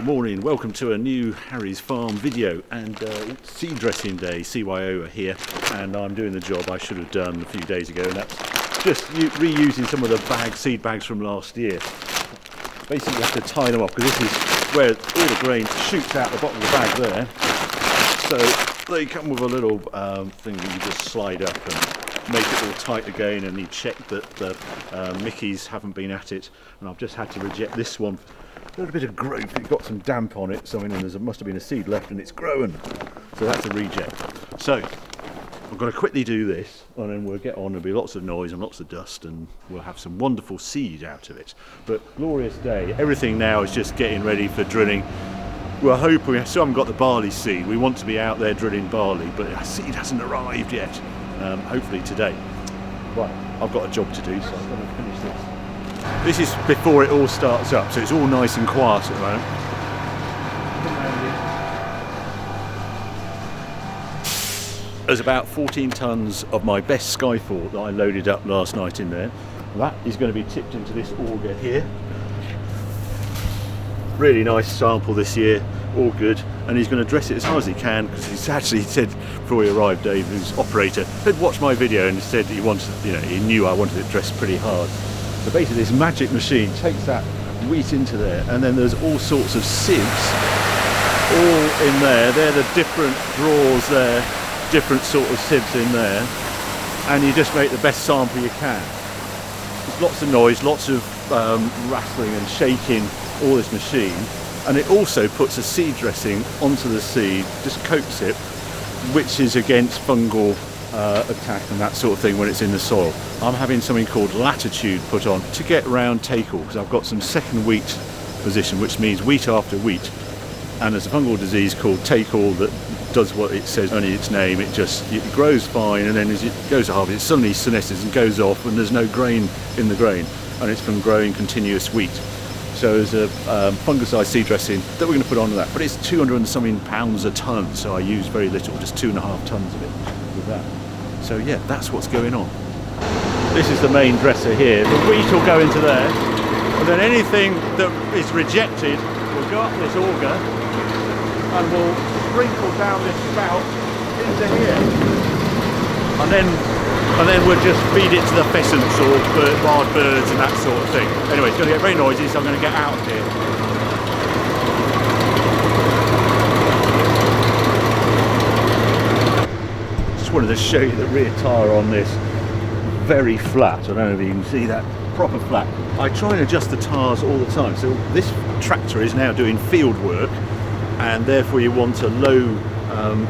Morning, welcome to a new Harry's Farm video, and seed dressing day, CYO are here, and I'm doing the job I should have done a few days ago, and that's just reusing some of the seed bags from last year. Basically you have to tie them off, because this is where all the grain shoots out the bottom of the bag there. So they come with a little thing that you just slide up and make it all tight again, and you check that the Mickeys haven't been at it, and I've just had to reject this one. A little bit of growth, it got some damp on it, so I mean, there must have been a seed left and it's growing, so that's a reject. So I've got to quickly do this, and then we'll get on. There'll be lots of noise and lots of dust, and we'll have some wonderful seed out of it. But glorious day. Everything now is just getting ready for drilling. We're hoping, we still haven't got the barley seed. We want to be out there drilling barley, but the seed hasn't arrived yet. Hopefully today. Right, I've got a job to do, so I'm going to finish this. This is before it all starts up, so it's all nice and quiet at the moment. There's about 14 tonnes of my best Skyfall that I loaded up last night in there. That is going to be tipped into this auger here. Really nice sample this year, all good. And he's going to dress it as hard as he can, because he's actually said before he arrived, Dave, who's operator, had watched my video and said he wanted, he knew I wanted it dressed pretty hard. So basically this magic machine takes that wheat into there, and then there's all sorts of sieves all in there. They're the different drawers there, different sort of sieves in there, and you just make the best sample you can. There's lots of noise, lots of rattling and shaking all this machine, and it also puts a seed dressing onto the seed, just coats it, which is against fungal attack and that sort of thing when it's in the soil. I'm having something called latitude put on to get around take-all, because I've got some second wheat position, which means wheat after wheat, and there's a fungal disease called take-all that does what it says, only its name. It grows fine, and then as it goes to harvest it suddenly senesces and goes off, and there's no grain in the grain, and it's from growing continuous wheat. So there's a fungicide seed dressing that we're going to put onto that, but it's 200 and something pounds a tonne, so I use very little, just 2.5 tonnes of it with that. So yeah, that's what's going on. This is the main dresser here. The wheat will go into there, and then anything that is rejected will go up this auger and will sprinkle down this spout into here. And then we'll just feed it to the pheasants or wild birds and that sort of thing. Anyway, it's going to get very noisy, so I'm going to get out of here. Wanted to show you the rear tyre on this. Very flat. I don't know if you can see that, proper flat. I try and adjust the tyres all the time, so this tractor is now doing field work, and therefore you want a low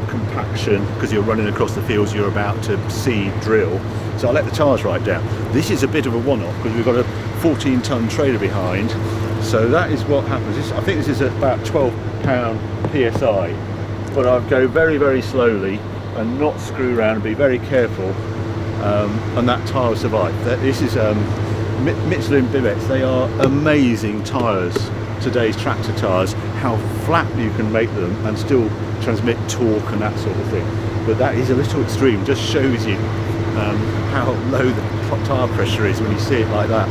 compaction, because you're running across the fields you're about to seed drill, so I let the tyres right down. This is a bit of a one-off, because we've got a 14-tonne trailer behind, so that is what happens. I think this is at about 12 pound PSI, but I go very, very slowly and not screw around and be very careful, and that tyre will survive. This is Michelin Bivets. They are amazing tyres, today's tractor tyres, how flat you can make them and still transmit torque and that sort of thing. But that is a little extreme, just shows you how low the tyre pressure is when you see it like that.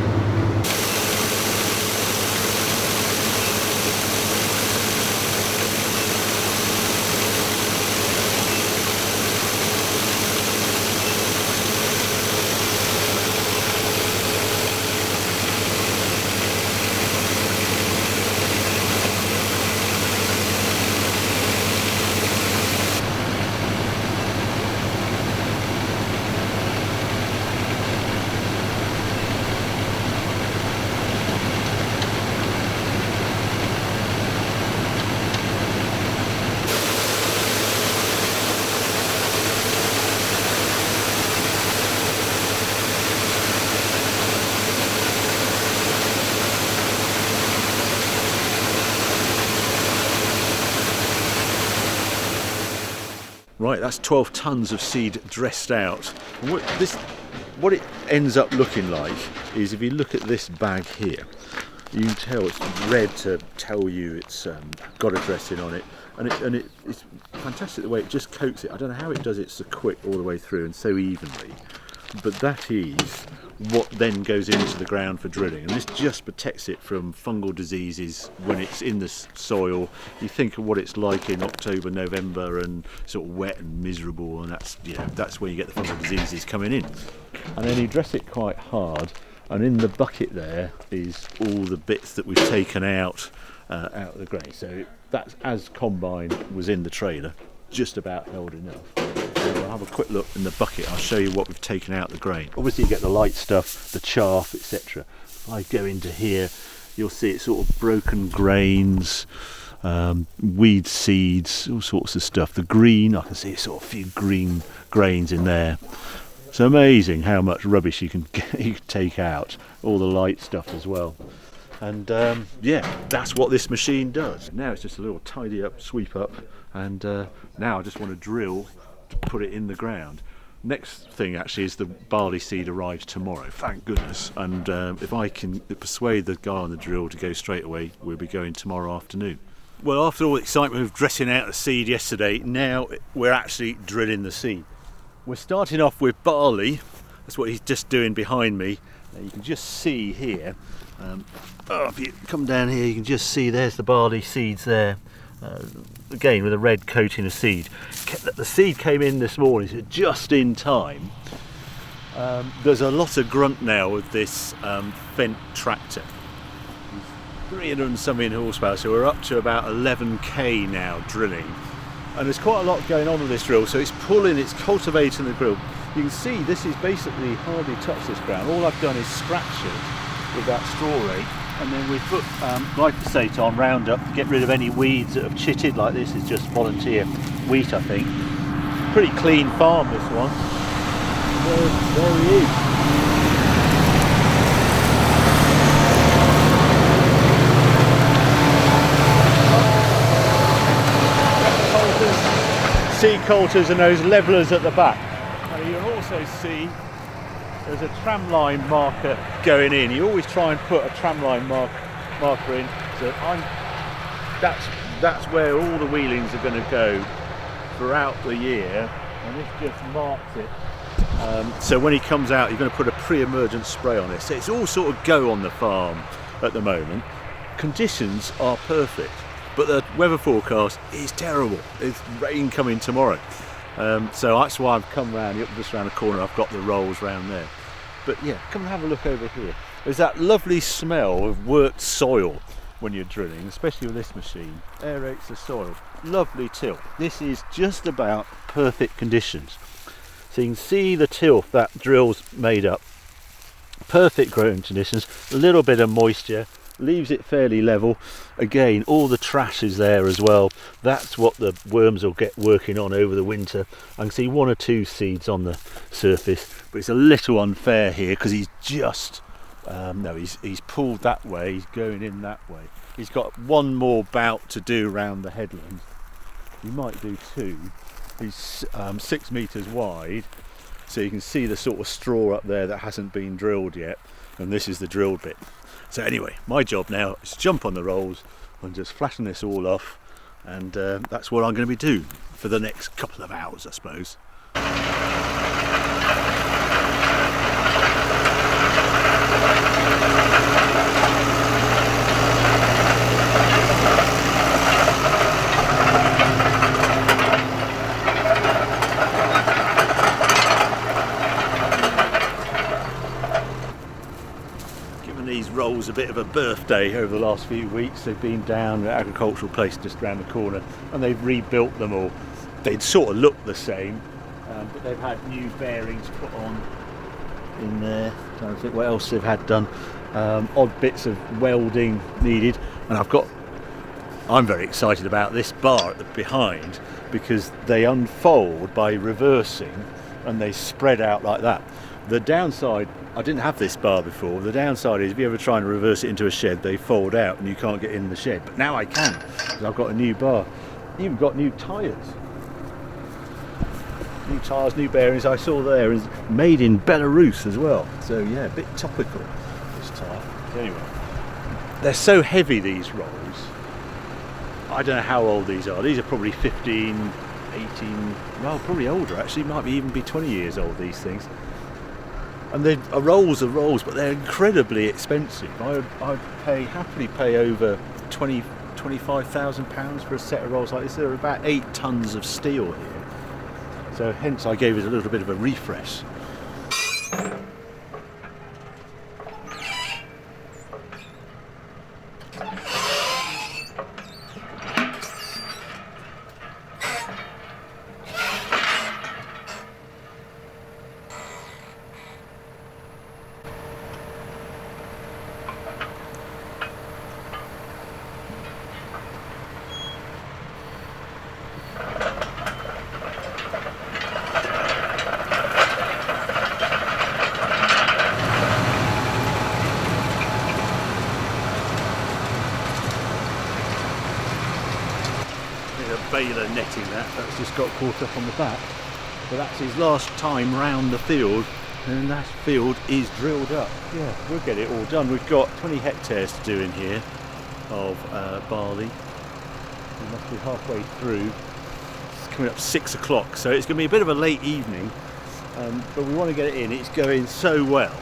Right, that's 12 tonnes of seed dressed out. And what it ends up looking like is, if you look at this bag here, you can tell it's red to tell you it's got a dressing on it, and it's fantastic the way it just coats it. I don't know how it does it so quick all the way through and so evenly, but that is what then goes into the ground for drilling, and this just protects it from fungal diseases when it's in the soil. You think of what it's like in October, November, and sort of wet and miserable, and that's, you know, that's where you get the fungal diseases coming in. And then you dress it quite hard, and in the bucket there is all the bits that we've taken out of the grain. So that's, as combine was in the trailer, just about held enough. So we'll have a quick look in the bucket. I'll show you what we've taken out of the grain. Obviously you get the light stuff, the chaff, etc. If I go into here, you'll see it's sort of broken grains, weed seeds, all sorts of stuff. The green, I can see sort of a few green grains in there. It's amazing how much rubbish you can take out, all the light stuff as well. And yeah, that's what this machine does. Now it's just a little tidy up, sweep up, and now I just want to drill to put it in the ground. Next thing actually is the barley seed arrives tomorrow, thank goodness, and if I can persuade the guy on the drill to go straight away, we'll be going tomorrow afternoon. Well, after all the excitement of dressing out the seed yesterday, now we're actually drilling the seed. We're starting off with barley. That's what he's just doing behind me. Now you can just see here, if you come down here, you can just see there's the barley seeds there. Again with a red coating of seed. The seed came in this morning, so just in time. There's a lot of grunt now with this Fendt tractor. 300 and something horsepower, so we're up to about 11k now drilling. And there's quite a lot going on with this drill, so it's pulling, it's cultivating the drill. You can see this is basically hardly touched this ground. All I've done is scratch it with that straw rake, and then we put glyphosate on, Roundup, to get rid of any weeds that have chitted. Like this is just volunteer wheat, I think. Pretty clean farm, this one. There he is. Seed coulters and those levelers at the back. And you'll also see there's a tramline marker going in. You always try and put a tramline marker in. So that's where all the wheelings are going to go throughout the year, and this just marks it. So when he comes out, you're going to put a pre-emergent spray on it. So it's all sort of go on the farm at the moment. Conditions are perfect. But the weather forecast is terrible. It's rain coming tomorrow. So that's why I've come round, just around the corner, I've got the rolls round there. But yeah, come and have a look over here. There's that lovely smell of worked soil when you're drilling, especially with this machine. Aerates the soil. Lovely tilth. This is just about perfect conditions. So you can see the tilth that drill's made up. Perfect growing conditions, a little bit of moisture. Leaves it fairly level. Again, all the trash is there as well. That's what the worms will get working on over the winter. I can see one or two seeds on the surface, but it's a little unfair here because he's just no, he's pulled that way, he's going in that way. He's got one more bout to do around the headland. He might do two. He's 6 meters wide, so you can see the sort of straw up there that hasn't been drilled yet, and this is the drilled bit. So anyway, my job now is to jump on the rolls and just flatten this all off, and that's what I'm going to be doing for the next couple of hours, I suppose. These rolls a bit of a birthday over the last few weeks. They've been down at agricultural place just around the corner, and they've rebuilt them all. They'd sort of look the same, but they've had new bearings put on in there. Trying to think what else they've had done. Odd bits of welding needed, and I'm very excited about this bar at the behind because they unfold by reversing and they spread out like that. The downside, I didn't have this bar before, the downside is if you ever try and reverse it into a shed, they fold out and you can't get in the shed. But now I can, because I've got a new bar. Even got new tyres. New tyres, new bearings. I saw there is made in Belarus as well. So yeah, a bit topical, this tyre. Anyway, they're so heavy, these rolls. I don't know how old these are. These are probably 15, 18, well, probably older actually. Might even be 20 years old, these things. And they're rolls, but they're incredibly expensive. I'd happily pay over £25,000 for a set of rolls like this. There are about 8 tons of steel here, so hence I gave it a little bit of a refresh. Baler netting that's just got caught up on the back, but that's his last time round the field, and that field is drilled up. Yeah, we'll get it all done. We've got 20 hectares to do in here of barley. We must be halfway through. It's coming up 6 o'clock, so it's going to be a bit of a late evening, but we want to get it in. It's going so well.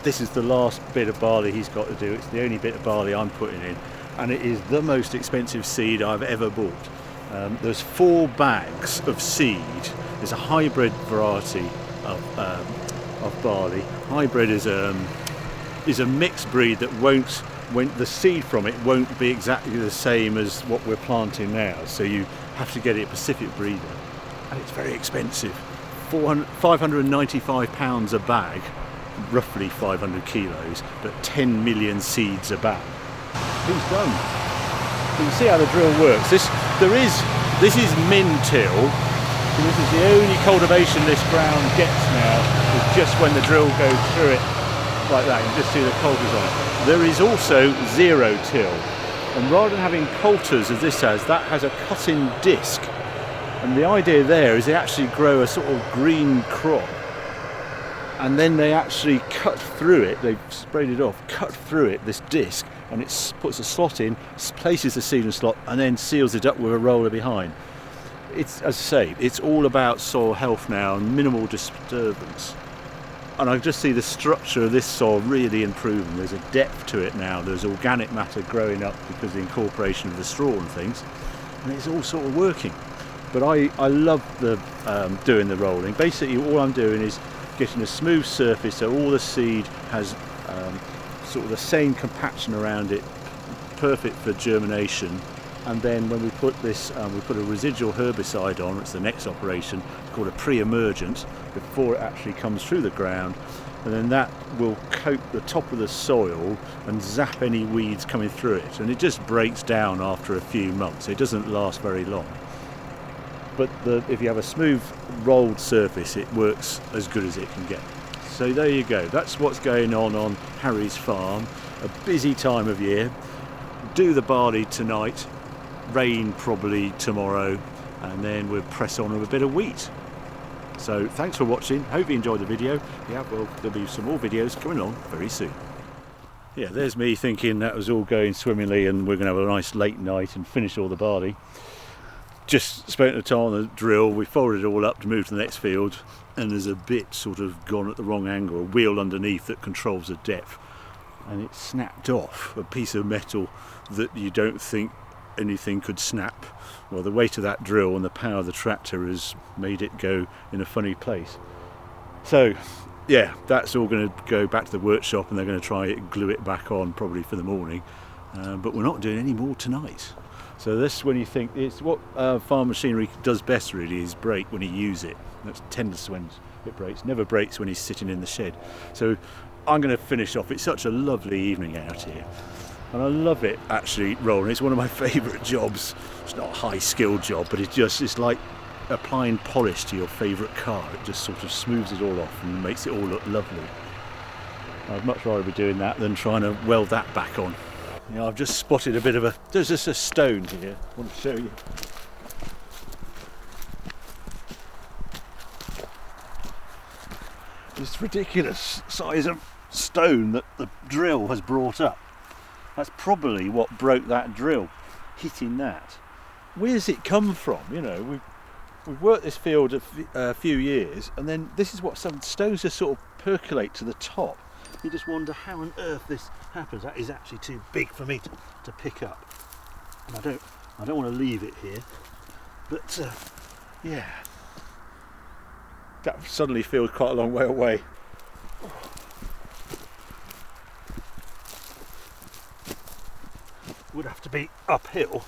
This is the last bit of barley he's got to do. It's the only bit of barley I'm putting in, and it is the most expensive seed I've ever bought. There's 4 bags of seed. There's a hybrid variety of barley. Hybrid is a mixed breed that the seed from it won't be exactly the same as what we're planting now. So you have to get it a Pacific breeder, and it's very expensive. £595 a bag, roughly 500 kilos, but 10 million seeds a bag. He's done. You can see how the drill works. This is min-till. This is the only cultivation this ground gets now, is just when the drill goes through it like that. You can just see the coulters on it. There is also zero-till, and rather than having coulters as this has, that has a cut-in disc. And the idea there is they actually grow a sort of green crop, and then they actually cut through it. They've sprayed it off, cut through it, this disc, and it puts a slot in, places the seed in the slot, and then seals it up with a roller behind. It's, as I say, it's all about soil health now and minimal disturbance. And I just see the structure of this soil really improving. There's a depth to it now. There's organic matter growing up because of the incorporation of the straw and things, and it's all sort of working. But I love the doing the rolling. Basically, all I'm doing is getting a smooth surface so all the seed has sort of the same compaction around it, perfect for germination. And then when we put this, we put a residual herbicide on. It's the next operation, called a pre-emergent, before it actually comes through the ground, and then that will coat the top of the soil and zap any weeds coming through it, and it just breaks down after a few months. It doesn't last very long. But if you have a smooth rolled surface, it works as good as it can get. So there you go, that's what's going on Harry's farm. A busy time of year. Do the barley tonight, rain probably tomorrow, and then we'll press on with a bit of wheat. So thanks for watching, hope you enjoyed the video. Yeah, well, there'll be some more videos coming along very soon. Yeah, there's me thinking that was all going swimmingly and we're going to have a nice late night and finish all the barley. Just spent the time on the drill, we folded it all up to move to the next field, and there's a bit sort of gone at the wrong angle, a wheel underneath that controls the depth, and it snapped off, a piece of metal that you don't think anything could snap. Well, the weight of that drill and the power of the tractor has made it go in a funny place. So yeah, that's all going to go back to the workshop and they're going to try and glue it back on probably for the morning, but we're not doing any more tonight. So this, when you think, it's what farm machinery does best really, is brake when you use it. That's tenderness when it breaks, never breaks when he's sitting in the shed. So I'm going to finish off. It's such a lovely evening out here, and I love it actually rolling. It's one of my favourite jobs. It's not a high skilled job, but it's like applying polish to your favourite car. It just sort of smooths it all off and makes it all look lovely. I'd much rather be doing that than trying to weld that back on. You know, I've just spotted there's just a stone here, I want to show you. This ridiculous size of stone that the drill has brought up. That's probably what broke that drill, hitting that. Where's it come from? You know, we've worked this field a few years, and then this is what some stones just sort of percolate to the top. You just wonder how on earth this happens. That is actually too big for me to pick up, and I don't want to leave it here. But yeah, that suddenly feels quite a long way away. Would have to be uphill